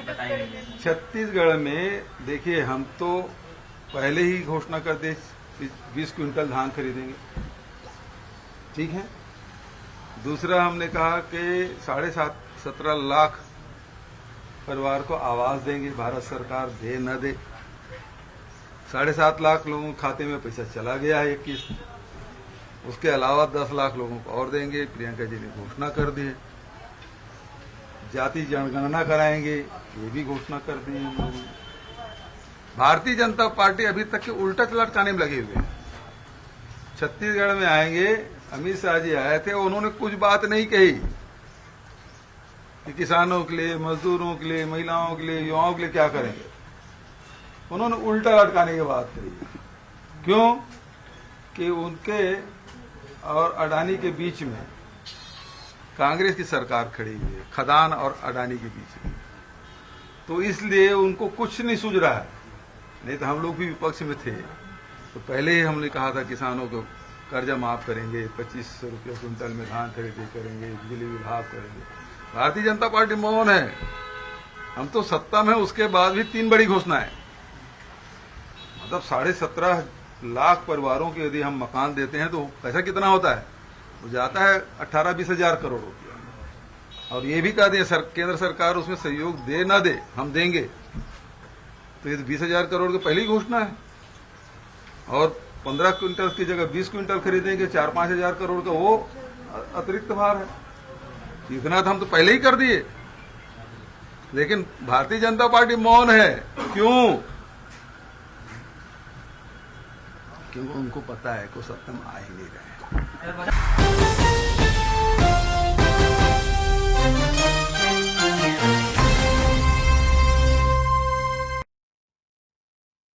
बताई गई है। छत्तीसगढ़ में देखिए, हम तो पहले ही घोषणा कर दे 20 क्विंटल धान खरीदेंगे, ठीक है। दूसरा हमने कहा कि 17.5 लाख परिवार को आवास देंगे, भारत सरकार दे न दे। 7.5 लाख लोगों के खाते में पैसा चला गया है 21। उसके अलावा 10 लाख लोगों को और देंगे, प्रियंका जी ने घोषणा कर दी है। जाति जनगणना कराएंगे, ये भी घोषणा कर दी है हम लोगों ने। भारतीय जनता पार्टी अभी तक के उल्टा लटकाने में लगे हुए हैं। छत्तीसगढ़ में आएंगे, अमित शाह जी आए थे, उन्होंने कुछ बात नहीं कही कि किसानों के लिए, मजदूरों के लिए, महिलाओं के लिए, युवाओं के लिए क्या करेंगे। उन्होंने उल्टा लटकाने की बात कही। क्यों? कि उनके और अडानी के बीच में कांग्रेस की सरकार खड़ी हुई है, खदान और अडानी के बीच में, तो इसलिए उनको कुछ नहीं सूझ रहा है। नहीं तो हम लोग भी विपक्ष में थे, तो पहले ही हमने कहा था किसानों को कर्जा माफ करेंगे, 2500 रुपये क्विंटल में धान खरीदी करेंगे, बिजली बिल हाफ करेंगे। भारतीय जनता पार्टी मौन है। हम तो सत्ता में, उसके बाद भी 3 बड़ी घोषणाएं, मतलब 17.5 लाख परिवारों के यदि हम मकान देते हैं तो पैसा कितना होता है? वो जाता है 18-20 हजार करोड़ रुपया। और ये भी कह दें केंद्र सरकार उसमें सहयोग दे ना दे, हम देंगे, तो ये 20,000 करोड़ की पहली घोषणा है। और 15 क्विंटल की जगह 20 क्विंटल खरीदेंगे, 4-5 हजार करोड़ का वो अतिरिक्त भार है। इतना तो हम तो पहले ही कर दिए, लेकिन भारतीय जनता पार्टी मौन है। क्यों? क्योंकि उनको पता है कि सत्ता में आ ही नहीं रहे।